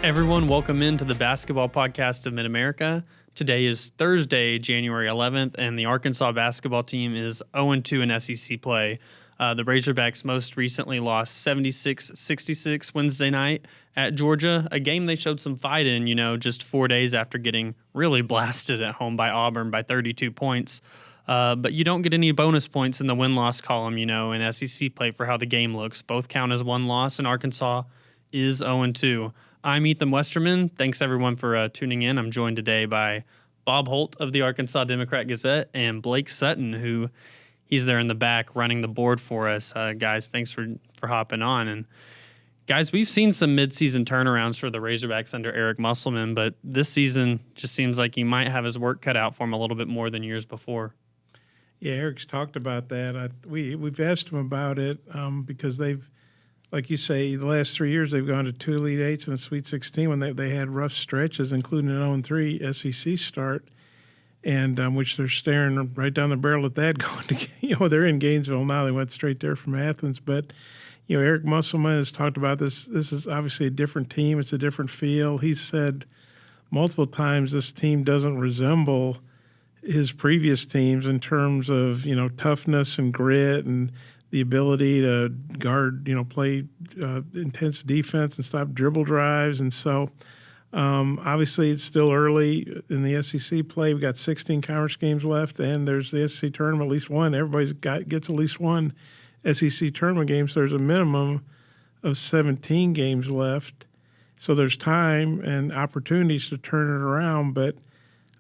Everyone, welcome into the basketball podcast of Mid-America. Today is Thursday, January 11th, and the Arkansas basketball team is 0-2 in SEC play. The Razorbacks most recently lost 76-66 Wednesday night at Georgia, a game they showed some fight in, just 4 days after getting really blasted at home by Auburn by 32 points. But you don't get any bonus points in the win-loss column, in SEC play for how the game looks. Both count as one loss, and Arkansas is 0-2. I'm Ethan Westerman. Thanks, everyone, for tuning in. I'm joined today by Bob Holt of the Arkansas Democrat-Gazette and Blake Sutton, who he's there in the back running the board for us. Guys, thanks for hopping on. And, guys, we've seen some midseason turnarounds for the Razorbacks under Eric Musselman, but this season just seems like he might have his work cut out for him a little bit more than years before. Yeah, Eric's talked about that. We've asked him about it because they've, like you say, the last 3 years they've gone to 2 Elite Eights and a Sweet 16 when they had rough stretches, including an 0-3 SEC start, and which they're staring right down the barrel at that going to, they're in Gainesville now. They went straight there from Athens. But, Eric Musselman has talked about this. This is obviously a different team. It's a different feel. He's said multiple times this team doesn't resemble his previous teams in terms of, toughness and grit and the ability to guard, play intense defense and stop dribble drives. And so obviously it's still early in the SEC play. We've got 16 conference games left, and there's the SEC tournament, at least one. Everybody's gets at least one SEC tournament game, so there's a minimum of 17 games left. So there's time and opportunities to turn it around, but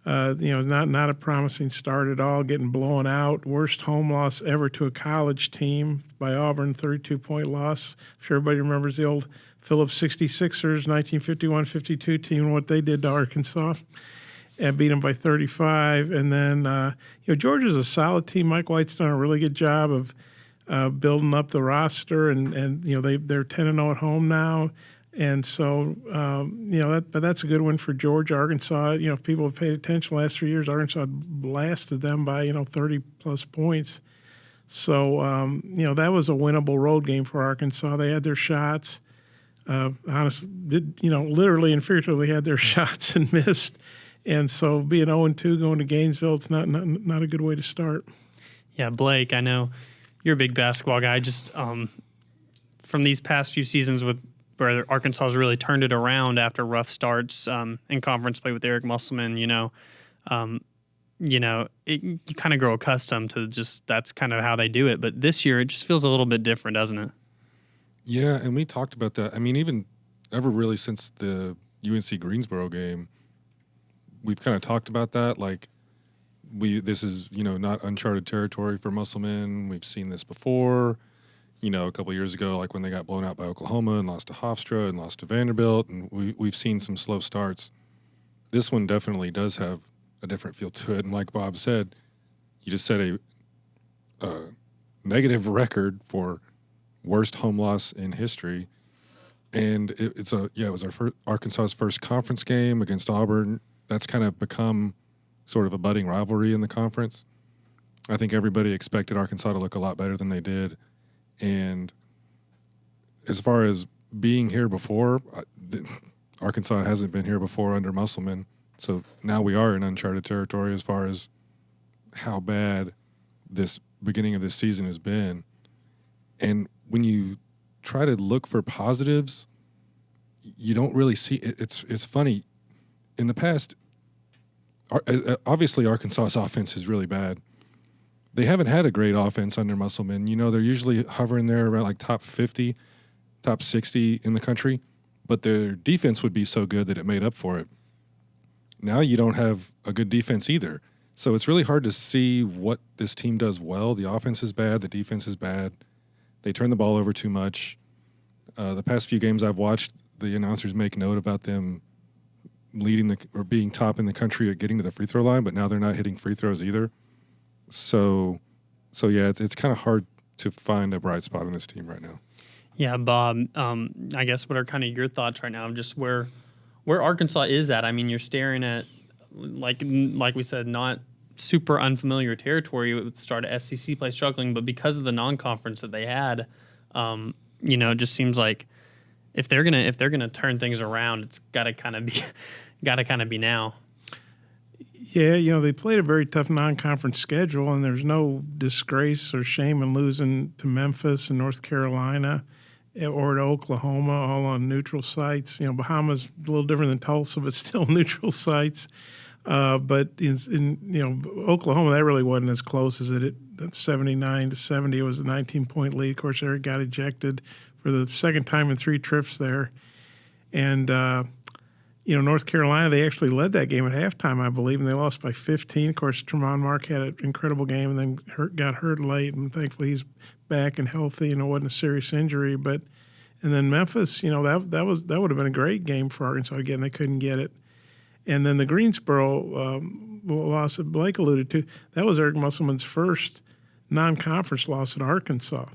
it's not a promising start at all, getting blown out. Worst home loss ever to a college team by Auburn, 32-point loss. I'm sure everybody remembers the old Phillips 66ers, 1951-52 team, and what they did to Arkansas, and beat them by 35. And then, Georgia's a solid team. Mike White's done a really good job of building up the roster, and they're 10-0 at home now. And so, but that's a good win for Georgia. Arkansas, if people have paid attention the last 3 years, Arkansas blasted them by, 30-plus points. So, that was a winnable road game for Arkansas. They had their shots. Honestly, literally and figuratively had their shots and missed. And so being 0-2 going to Gainesville, it's not a good way to start. Yeah, Blake, I know you're a big basketball guy. Just from these past few seasons where Arkansas has really turned it around after rough starts in conference play with Eric Musselman, you kind of grow accustomed to just that's kind of how they do it. But this year, it just feels a little bit different, doesn't it? Yeah, and we talked about that. I mean, even ever really since the UNC Greensboro game, we've kind of talked about that. Like, this is, not uncharted territory for Musselman. We've seen this before. A couple of years ago, like when they got blown out by Oklahoma and lost to Hofstra and lost to Vanderbilt, and we've seen some slow starts. This one definitely does have a different feel to it, and like Bob said, you just set a negative record for worst home loss in history, and it was Arkansas's first conference game against Auburn. That's kind of become sort of a budding rivalry in the conference. I think everybody expected Arkansas to look a lot better than they did. And as far as being here before, Arkansas hasn't been here before under Musselman. So now we are in uncharted territory as far as how bad this beginning of this season has been. And when you try to look for positives, you don't really see it. It's funny. In the past, obviously Arkansas's offense is really bad. They haven't had a great offense under Musselman. They're usually hovering there around like top 50, top 60 in the country, but their defense would be so good that it made up for it. Now you don't have a good defense either. So it's really hard to see what this team does well. The offense is bad. The defense is bad. They turn the ball over too much. The past few games I've watched, the announcers make note about them leading or being top in the country at getting to the free throw line, but now they're not hitting free throws either. So yeah, it's kind of hard to find a bright spot on this team right now. Yeah, Bob, I guess what are kind of your thoughts right now of just where Arkansas is at? I mean, you're staring at, like we said, not super unfamiliar territory with the start of SEC play struggling, but because of the non-conference that they had, it just seems like if they're gonna turn things around, it's gotta kind of be now. Yeah, they played a very tough non-conference schedule, and there's no disgrace or shame in losing to Memphis and North Carolina or to Oklahoma, all on neutral sites. Bahama's a little different than Tulsa, but still neutral sites. But in Oklahoma, that really wasn't as close as it. 79-70, it was a 19-point lead. Of course, Eric got ejected for the second time in 3 trips there, and North Carolina, they actually led that game at halftime, I believe, and they lost by 15. Of course, Tremont Mark had an incredible game and then got hurt late, and thankfully he's back and healthy, and it wasn't a serious injury. And then Memphis, that would have been a great game for Arkansas. Again, they couldn't get it. And then the Greensboro loss that Blake alluded to, that was Eric Musselman's first non-conference loss at Arkansas.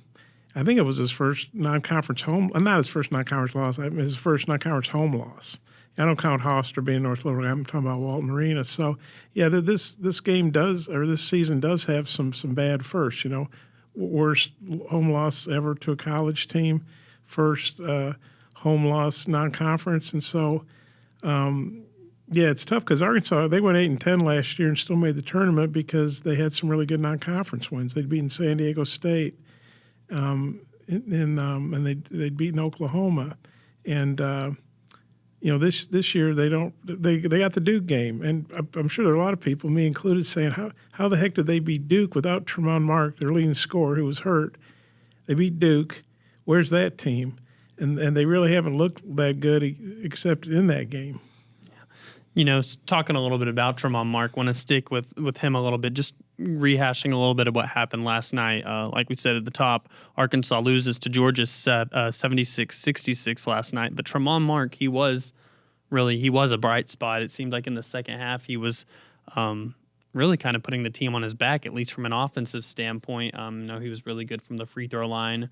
I think it was his first non-conference home, not his first non-conference loss, his first non-conference home loss. I don't count Hoster being North Little Rock. I'm talking about Walton Arena. So, yeah, this season does have some bad firsts. Worst home loss ever to a college team, first home loss non-conference, and so it's tough because Arkansas, they went 8-10 last year and still made the tournament because they had some really good non-conference wins. They'd beaten San Diego State, and they'd beaten Oklahoma, and this year they got the Duke game, and I'm sure there are a lot of people, me included, saying how the heck did they beat Duke without Tremont Mark, their leading scorer, who was hurt? They beat Duke. Where's that team? And they really haven't looked that good except in that game. Talking a little bit about Tremont Mark, want to stick with him a little bit, just rehashing a little bit of what happened last night. Like we said at the top, Arkansas loses to Georgia 76-66 last night. But Tremont Mark, he was a bright spot. It seemed like in the second half he was really kind of putting the team on his back, at least from an offensive standpoint. He was really good from the free throw line.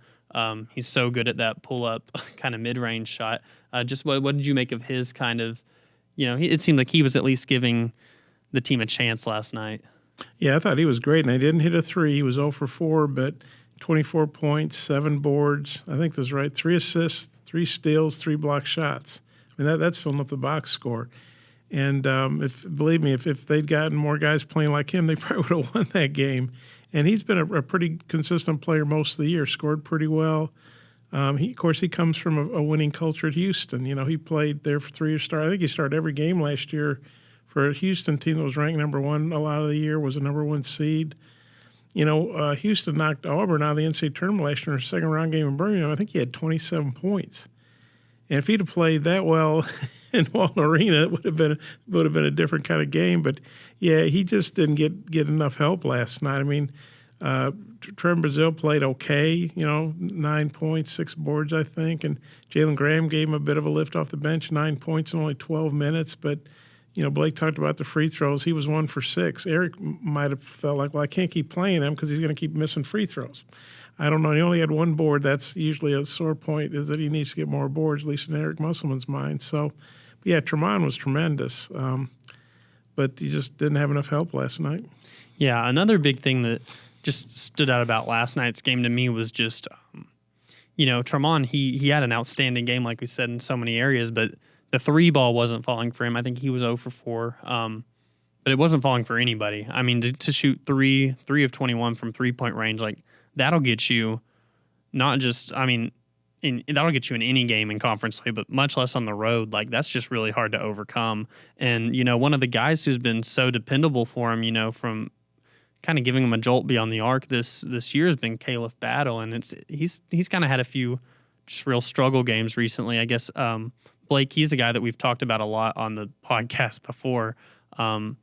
He's so good at that pull-up kind of mid-range shot. Just what did you make of his kind of, it seemed like he was at least giving the team a chance last night. Yeah, I thought he was great, and he didn't hit a 3. He was 0 for 4, but 24 points, 7 boards. I think that's right. 3 assists, 3 steals, 3 block shots. I mean, that's filling up the box score. And believe me, if they'd gotten more guys playing like him, they probably would have won that game. And he's been a pretty consistent player most of the year, scored pretty well. Of course, he comes from a winning culture at Houston. He played there for 3 years. I think he started every game last year for a Houston team that was ranked number 1 a lot of the year, was a number 1 seed. Houston knocked Auburn out of the NCAA tournament last year in a second-round game in Birmingham. I think he had 27 points. And if he'd have played that well in Walton Arena, it would have been a different kind of game. But, yeah, he just didn't get enough help last night. I mean, Trevor Brazile played okay, 9 points, 6 boards, I think. And Jalen Graham gave him a bit of a lift off the bench, 9 points in only 12 minutes. But, Blake talked about the free throws. He was 1 for 6. Eric might have felt like, well, I can't keep playing him because he's going to keep missing free throws. I don't know. He only had 1 board. That's usually a sore point, is that he needs to get more boards, at least in Eric Musselman's mind. So, yeah, Tremont was tremendous. But he just didn't have enough help last night. Yeah, another big thing that just stood out about last night's game to me was just, Tremont, he had an outstanding game, like we said, in so many areas, but the 3 ball wasn't falling for him. I think he was 0 for 4, but it wasn't falling for anybody. I mean, to shoot 3 of 21 from 3-point range, like, that'll get you not just, that'll get you in any game in conference play, but much less on the road. Like, that's just really hard to overcome. And, one of the guys who's been so dependable for him, from kind of giving him a jolt beyond the arc this year has been Caleb Battle, and he's kind of had a few just real struggle games recently. I guess Blake, he's a guy that we've talked about a lot on the podcast before. What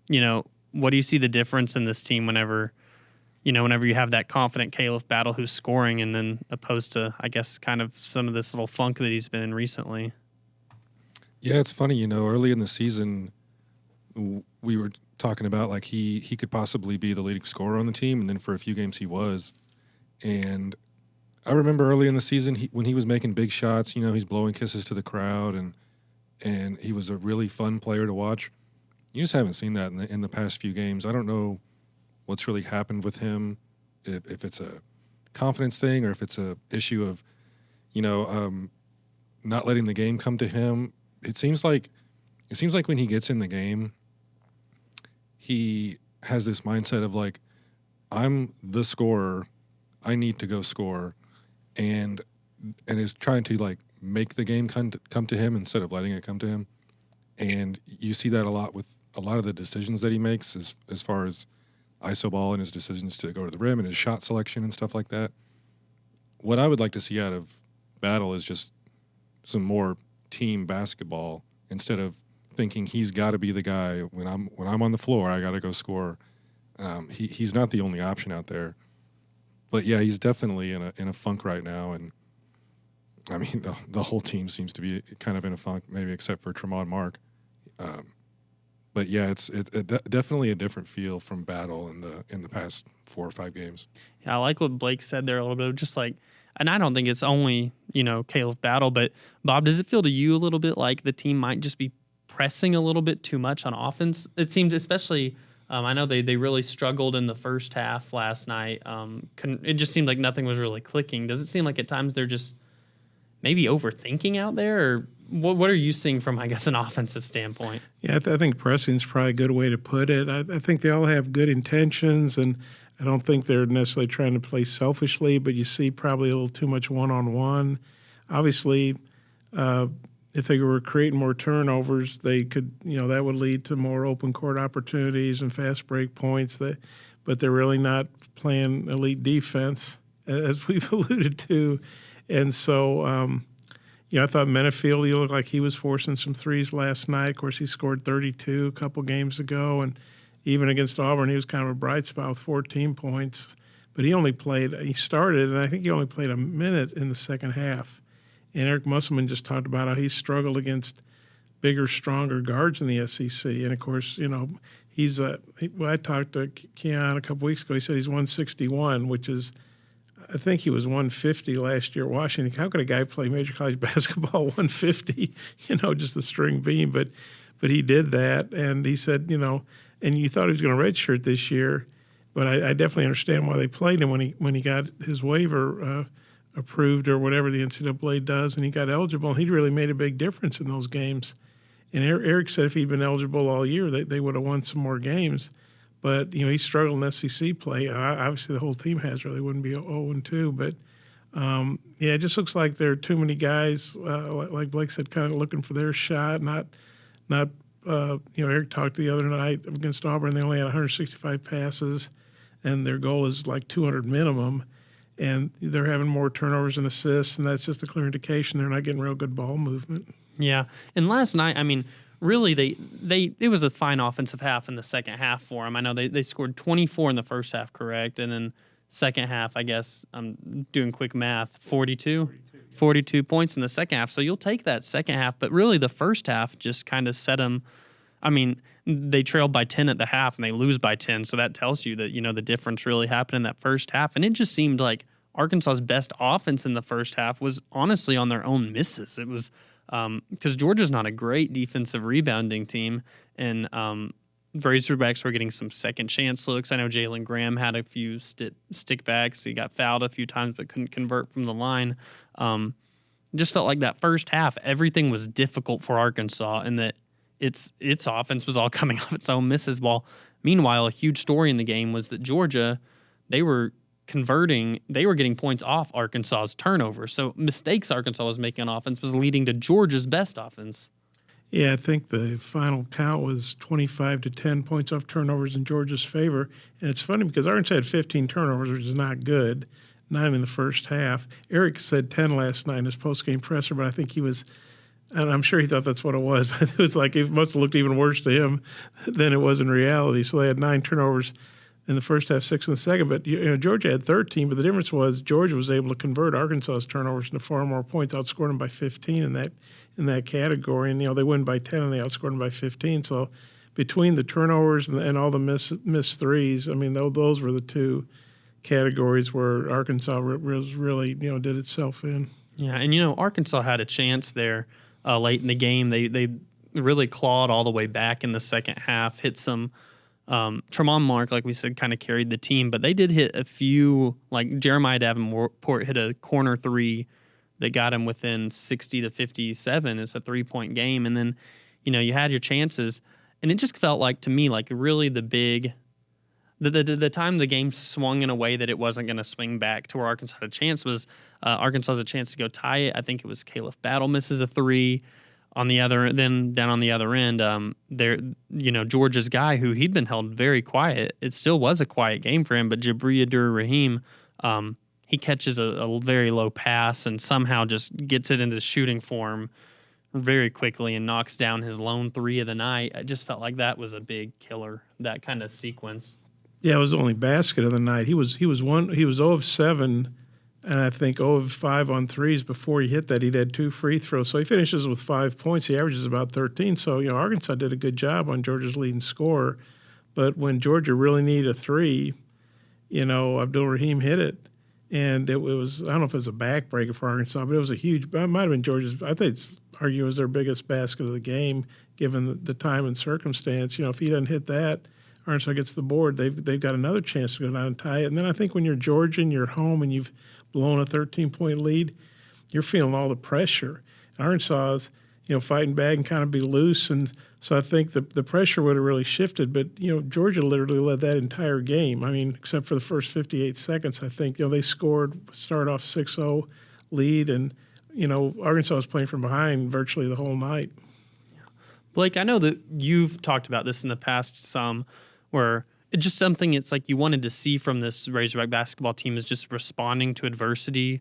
do you see the difference in this team whenever you have that confident Caleb Battle who's scoring, and then opposed to, I guess, kind of some of this little funk that he's been in recently? Yeah, it's funny, early in the season, we were talking about like he could possibly be the leading scorer on the team, and then for a few games he was. And I remember early in the season when he was making big shots, he's blowing kisses to the crowd, and he was a really fun player to watch. You just haven't seen that in the past few games. I don't know what's really happened with him, if it's a confidence thing or if it's a issue of, not letting the game come to him. It seems like when he gets in the game, he has this mindset of like, I'm the scorer, I need to go score, and is trying to like make the game come to him instead of letting it come to him. And you see that a lot with a lot of the decisions that he makes as far as iso ball and his decisions to go to the rim and his shot selection and stuff like that. What I would like to see out of Battle is just some more team basketball instead of thinking he's got to be the guy when I'm on the floor, I got to go score. He's not the only option out there. But yeah, he's definitely in a funk right now, and I mean the whole team seems to be kind of in a funk, maybe except for Tremont Mark. But yeah, it's definitely a different feel from Battle in the past 4 or 5 games. Yeah, I like what Blake said there a little bit of just like, and I don't think it's only, Caleb Battle, but Bob, does it feel to you a little bit like the team might just be pressing a little bit too much on offense? It seemed especially, I know they really struggled in the first half last night. It just seemed like nothing was really clicking. Does it seem like at times they're just maybe overthinking out there, or what are you seeing from, I guess, an offensive standpoint? Yeah, I think pressing is probably a good way to put it. I think they all have good intentions, and I don't think they're necessarily trying to play selfishly, but you see probably a little too much one-on-one. Obviously, if they were creating more turnovers, they could, that would lead to more open court opportunities and fast break points. But they're really not playing elite defense, as we've alluded to. And so, I thought Menefield, he looked like he was forcing some threes last night. Of course, he scored 32 a couple games ago, and even against Auburn, he was kind of a bright spot with 14 points. But he started, and I think he only played a minute in the second half. And Eric Musselman just talked about how he struggled against bigger, stronger guards in the SEC. And, of course, he's I talked to Keon a couple weeks ago. He said he's 161, which is, I think he was 150 last year at Washington. How could a guy play major college basketball 150, just a string beam? But he did that, and he said, and you thought he was going to redshirt this year, but I definitely understand why they played him when he got his waiver approved or whatever the NCAA does, and he got eligible, and he really made a big difference in those games. And Eric said if he'd been eligible all year, they would have won some more games. But, he struggled in SEC play. Obviously, the whole team has, or they wouldn't be 0-2. But, it just looks like there are too many guys, like Blake said, kind of looking for their shot. Not. Eric talked the other night against Auburn. They only had 165 passes, and their goal is like 200 minimum. And they're having more turnovers and assists, and that's just a clear indication they're not getting real good ball movement. Yeah, and last night, I mean, really, it was a fine offensive half in the second half for them. I know they scored 24 in the first half, correct? And then second half, I guess, I'm doing quick math, 42 points in the second half. So you'll take that second half. But really, the first half just kind of set them. I mean, they trailed by 10 at the half, and they lose by 10. So that tells you that, the difference really happened in that first half. And it just seemed like Arkansas's best offense in the first half was honestly on their own misses. It was because Georgia's not a great defensive rebounding team, and Razorbacks were getting some second chance looks. I know Jalen Graham had a few stick backs. He got fouled a few times but couldn't convert from the line. Just felt like that first half, everything was difficult for Arkansas, and that its offense was all coming off its own misses. While meanwhile, a huge story in the game was that Georgia, they were getting points off Arkansas's turnovers. So mistakes Arkansas was making on offense was leading to Georgia's best offense. Yeah, I think the final count was 25 to 10 points off turnovers in Georgia's favor. And it's funny because Arkansas had 15 turnovers, which is not good, 9 in the first half. Eric said 10 last night in his post-game presser, but I think he was, and I'm sure he thought that's what it was, but it was like it must have looked even worse to him than it was in reality. So they had 9 turnovers in the first half, 6 in the second. But Georgia had 13, but the difference was Georgia was able to convert Arkansas's turnovers into far more points, outscored them by 15 in that category. And they win by 10 and they outscored them by 15. So between the turnovers and all the missed threes, I mean, those were the two categories where Arkansas was really did itself in. Yeah, and Arkansas had a chance there late in the game. They really clawed all the way back in the second half, hit some. Tremont Mark, like we said, kind of carried the team, but they did hit a few, like Jeremiah Davenport hit a corner three that got him within 60 to 57. It's a 3-point game. And then, you had your chances. And it just felt like, to me, like really the time the game swung in a way that it wasn't going to swing back to where Arkansas had a chance was Arkansas has a chance to go tie it. I think it was Caleb Battle misses a three on the other, then down on the other end, Georgia's guy who he'd been held very quiet. It still was a quiet game for him, but Jabri Abdur-Rahim, he catches a very low pass and somehow just gets it into shooting form very quickly and knocks down his lone three of the night. I just felt like that was a big killer, that kind of sequence. Yeah, it was the only basket of the night. He was 0 of 7, and I think 0 of 5 on threes. Before he hit that, he'd had 2 free throws. So he finishes with 5 points. He averages about 13. So, Arkansas did a good job on Georgia's leading scorer. But when Georgia really needed a three, Abdul-Rahim hit it. And it was, I don't know if it was a backbreaker for Arkansas, but it was a huge, it might have been Georgia's, I think it was their biggest basket of the game, given the time and circumstance. If he doesn't hit that, Arkansas gets the board, they've got another chance to go down and tie it. And then I think when you're Georgia and you're at home and you've blown a 13-point lead, you're feeling all the pressure. Arkansas is, fighting back and kind of be loose. And so I think the pressure would have really shifted. But, Georgia literally led that entire game. I mean, except for the first 58 seconds, I think, they started off 6-0 lead. And, Arkansas was playing from behind virtually the whole night. Blake, I know that you've talked about this in the past some, where it's just something it's like you wanted to see from this Razorback basketball team is just responding to adversity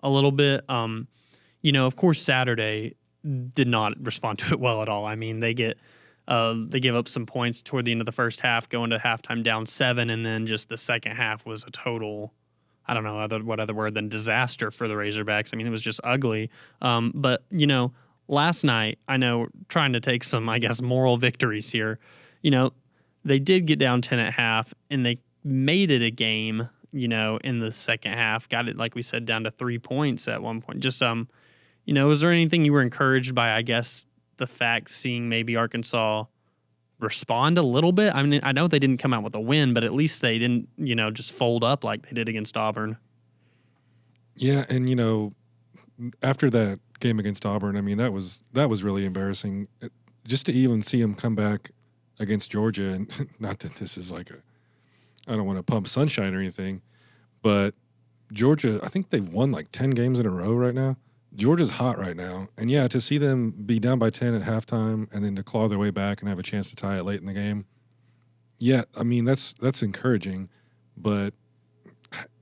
a little bit. Of course, Saturday did not respond to it well at all. I mean, they give up some points toward the end of the first half, going to halftime down 7, and then just the second half was a total, I don't know what other word than disaster for the Razorbacks. I mean, it was just ugly. But last night, I know, trying to take some, I guess, moral victories here, they did get down 10 at half, and they made it a game, in the second half. Got it, like we said, down to 3 points at one point. Just, was there anything you were encouraged by, I guess, the fact seeing maybe Arkansas respond a little bit? I mean, I know they didn't come out with a win, but at least they didn't, just fold up like they did against Auburn. Yeah, and, after that game against Auburn, I mean, that was really embarrassing. Just to even see them come back against Georgia, and not that this is like I don't want to pump sunshine or anything, but Georgia, I think they've won like 10 games in a row right now. Georgia's hot right now. And yeah, to see them be down by 10 at halftime and then to claw their way back and have a chance to tie it late in the game. Yeah, I mean, that's encouraging, but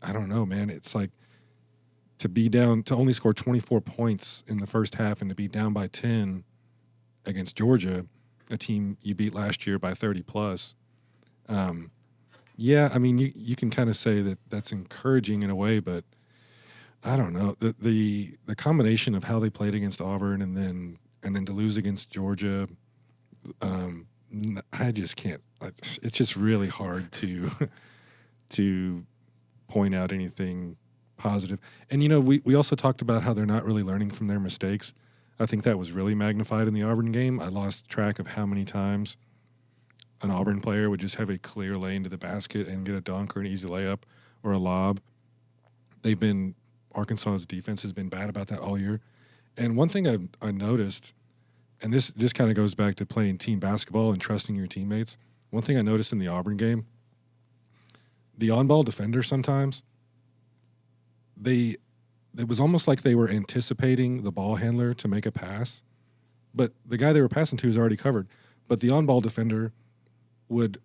I don't know, man. It's like to be down, to only score 24 points in the first half and to be down by 10 against Georgia, a team you beat last year by 30 plus. Yeah, I mean, you can kind of say that that's encouraging in a way, but I don't know. The combination of how they played against Auburn and then to lose against Georgia, I just can't. It's just really hard to point out anything positive. And we also talked about how they're not really learning from their mistakes. I think that was really magnified in the Auburn game. I lost track of how many times an Auburn player would just have a clear lane to the basket and get a dunk or an easy layup or a lob. Arkansas's defense has been bad about that all year. And one thing I noticed, and this just kind of goes back to playing team basketball and trusting your teammates. One thing I noticed in the Auburn game, the on-ball defender sometimes, it was almost like they were anticipating the ball handler to make a pass, but the guy they were passing to is already covered. But the on-ball defender would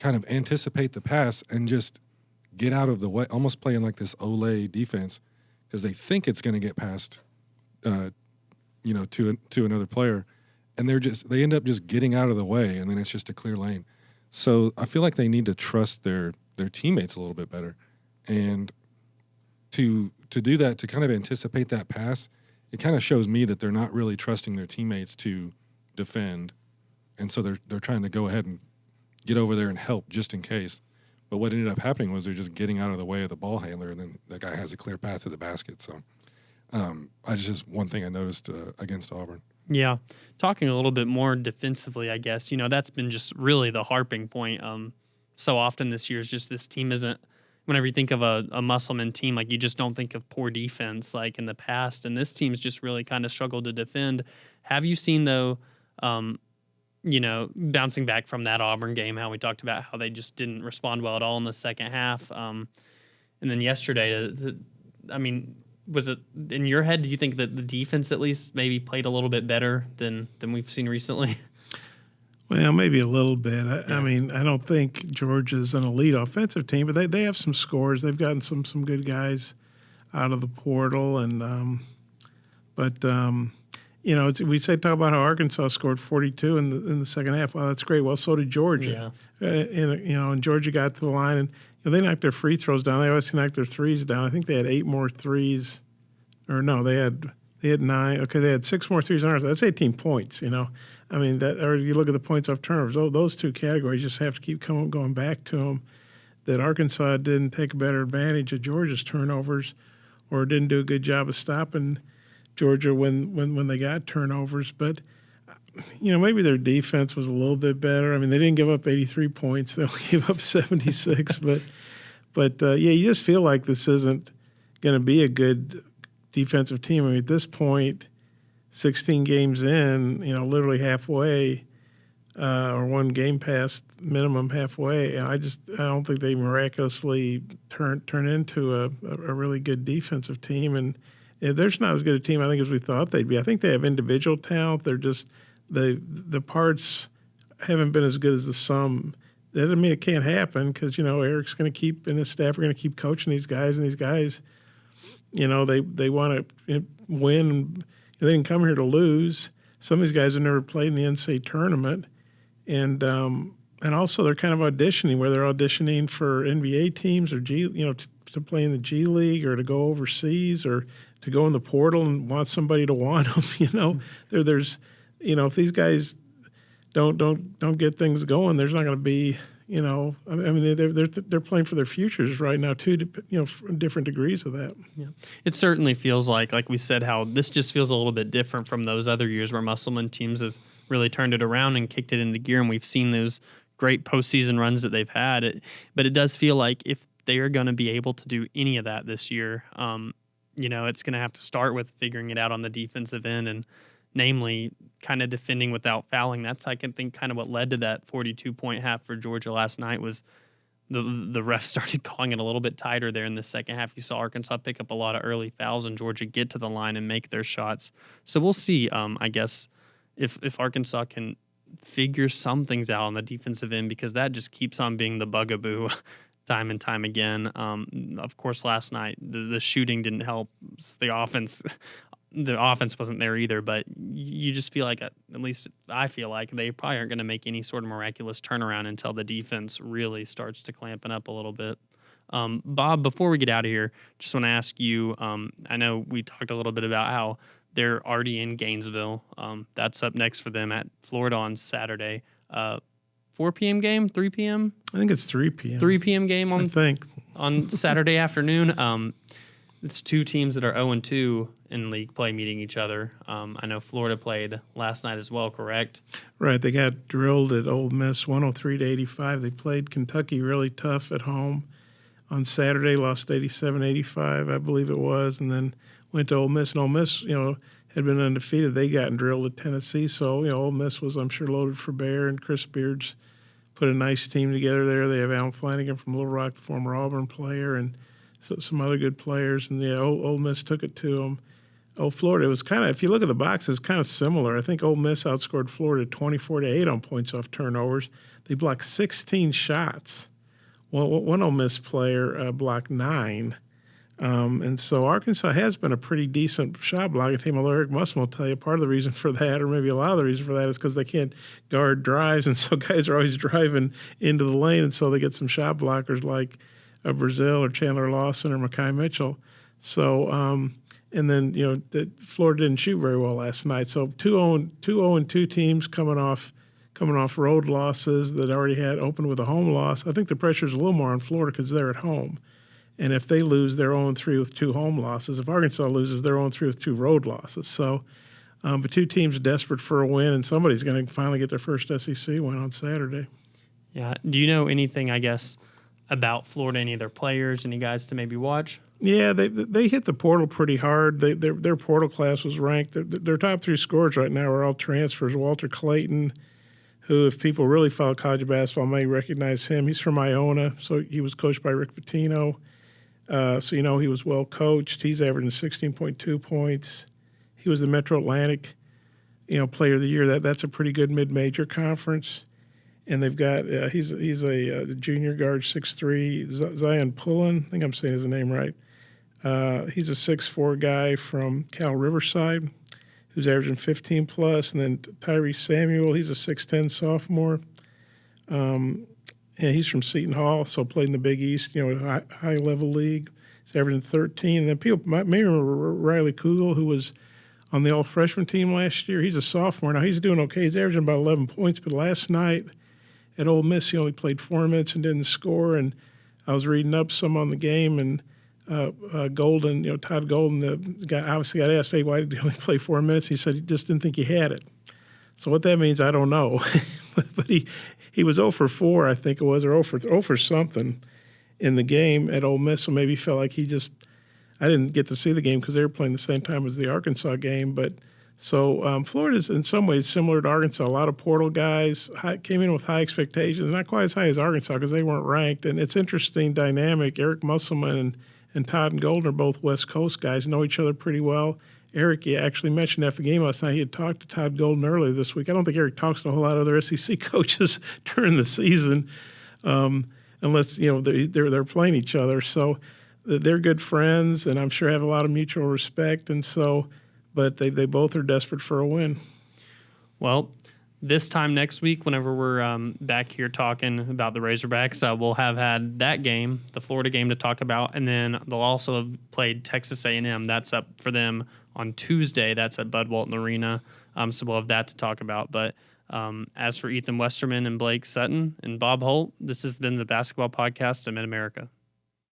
kind of anticipate the pass and just get out of the way, almost playing like this Olay defense, because they think it's going to get past, to another player, and they end up just getting out of the way, and then it's just a clear lane. So I feel like they need to trust their teammates a little bit better, and to do that, to kind of anticipate that pass, it kind of shows me that they're not really trusting their teammates to defend, and so they're trying to go ahead and get over there and help just in case. But what ended up happening was they're just getting out of the way of the ball handler, and then the guy has a clear path to the basket. So just one thing I noticed against Auburn. Yeah. Talking a little bit more defensively, I guess, that's been just really the harping point so often this year is just this team isn't whenever you think of a Musselman team, like you just don't think of poor defense like in the past. And this team's just really kind of struggled to defend. Have you seen though, bouncing back from that Auburn game, how we talked about how they just didn't respond well at all in the second half. And then yesterday, I mean, was it in your head? Do you think that the defense at least maybe played a little bit better than we've seen recently? Well, maybe a little bit. I mean, I don't think Georgia's an elite offensive team, but they have some scores. They've gotten some good guys out of the portal, and we talk about how Arkansas scored 42 in the second half. Well, that's great. Well, so did Georgia. Yeah. And Georgia got to the line, and they knocked their free throws down. They always knocked their threes down. I think they had 8 more threes, or no, they had 9. Okay, they had 6 more threes on ours. That's 18 points. I mean, or you look at the points off turnovers. Those two categories just have to keep going back to them. That Arkansas didn't take a better advantage of Georgia's turnovers, or didn't do a good job of stopping Georgia when they got turnovers. But maybe their defense was a little bit better. I mean, they didn't give up 83 points; they only gave up 76. but you just feel like this isn't going to be a good defensive team. I mean, at this point, 16 games in, literally halfway, or one game past minimum halfway. I don't think they miraculously turn into a really good defensive team. And there's not as good a team, I think, as we thought they'd be. I think they have individual talent. They're just the parts haven't been as good as the sum. That doesn't mean it can't happen, because Eric's going to keep, and his staff are going to keep coaching these guys, and these guys, they want to win. They didn't come here to lose. Some of these guys have never played in the NCAA tournament, and also they're kind of auditioning, where they're auditioning for NBA teams or to play in the G League, or to go overseas, or to go in the portal and want somebody to want them. There's if these guys don't get things going, there's not going to be. I mean, they're playing for their futures right now too. Different degrees of that. Yeah, it certainly feels like we said, how this just feels a little bit different from those other years where Musselman teams have really turned it around and kicked it into gear, and we've seen those great postseason runs that they've had. But it does feel like if they are going to be able to do any of that this year, it's going to have to start with figuring it out on the defensive end, and namely kind of defending without fouling. That's, I can think, kind of what led to that 42-point half for Georgia last night, was the refs started calling it a little bit tighter there in the second half. You saw Arkansas pick up a lot of early fouls and Georgia get to the line and make their shots. So we'll see, I guess, if Arkansas can figure some things out on the defensive end, because that just keeps on being the bugaboo time and time again. Of course, last night, the shooting didn't help. The offense wasn't there either, but you just feel like, at least I feel like, they probably aren't going to make any sort of miraculous turnaround until the defense really starts to clamp up a little bit. Bob, before we get out of here, just want to ask you, I know we talked a little bit about how they're already in Gainesville. That's up next for them at Florida on Saturday. 4 p.m. game, 3 p.m.? I think it's 3 p.m. 3 p.m. game on Saturday afternoon. It's two teams that are 0-2 in league play meeting each other. I know Florida played last night as well, correct? Right. They got drilled at Ole Miss 103-85. They played Kentucky really tough at home on Saturday, lost 87-85, I believe it was, and then went to Ole Miss. And Ole Miss, had been undefeated. They got drilled at Tennessee. So, Ole Miss was, I'm sure, loaded for bear, and Chris Beard's put a nice team together there. They have Alan Flanagan from Little Rock, the former Auburn player, and some other good players. And Ole Miss took it to them. Florida, it was kind of, if you look at the boxes, kind of similar. I think Ole Miss outscored Florida 24-8 on points off turnovers. They blocked 16 shots. Well, one Ole Miss player blocked 9. And so Arkansas has been a pretty decent shot blocking team. Although Eric Musselman will tell you part of the reason for that, or maybe a lot of the reason for that, is because they can't guard drives, and so guys are always driving into the lane, and so they get some shot blockers like Brazil or Chandler Lawson or Mekhi Mitchell. So, and then Florida didn't shoot very well last night. So 2-0-2 teams coming off road losses that already had opened with a home loss. I think the pressure is a little more on Florida because they're at home. And if they lose, they're 0-3 with 2 home losses. If Arkansas loses, they're 0-3 with 2 road losses. So, but two teams desperate for a win, and somebody's going to finally get their first SEC win on Saturday. Yeah. Do you know anything, I guess, about Florida, any of their players, any guys to maybe watch? Yeah, they hit the portal pretty hard. Their portal class was ranked. Their top 3 scorers right now are all transfers. Walter Clayton, who, if people really follow college basketball, may recognize him. He's from Iona, so he was coached by Rick Pitino. So he was well coached. He's averaging 16.2 points. He was the Metro Atlantic, Player of the Year. That's a pretty good mid-major conference. And they've got he's a junior guard, 6'3", Zion Pullen. I think I'm saying his name right. He's a 6'4" guy from Cal Riverside, who's averaging 15 plus, and then Tyrese Samuel. He's a 6'10" sophomore. And he's from Seton Hall, so played in the Big East, high level league. He's averaging 13. And then people may remember Riley Kugel, who was on the all freshman team last year. He's a sophomore. Now he's doing okay. He's averaging about 11 points, but last night at Ole Miss, he only played 4 minutes and didn't score. And I was reading up some on the game, and Golden, Todd Golden, the guy obviously got asked, hey, why did he only play 4 minutes? He said he just didn't think he had it. So what that means, I don't know. but he was 0 for 4, I think it was, or 0 for something in the game at Ole Miss. So maybe he felt like I didn't get to see the game because they were playing the same time as the Arkansas game. But so Florida's in some ways similar to Arkansas. A lot of portal guys came in with high expectations, not quite as high as Arkansas because they weren't ranked. And it's interesting dynamic. Eric Musselman and Todd and Golden are both West Coast guys, know each other pretty well. Eric, he actually mentioned after the game last night he had talked to Todd Golden earlier this week. I don't think Eric talks to a whole lot of other SEC coaches during the season, unless they're playing each other. So they're good friends, and I'm sure have a lot of mutual respect. And so, but they both are desperate for a win. Well, this time next week, whenever we're back here talking about the Razorbacks, we'll have had that game, the Florida game, to talk about, and then they'll also have played Texas A&M. That's up for them on Tuesday. That's at Bud Walton Arena, so we'll have that to talk about. But as for Ethan Westerman and Blake Sutton and Bob Holt, this has been the Basketball Podcast of Mid-America.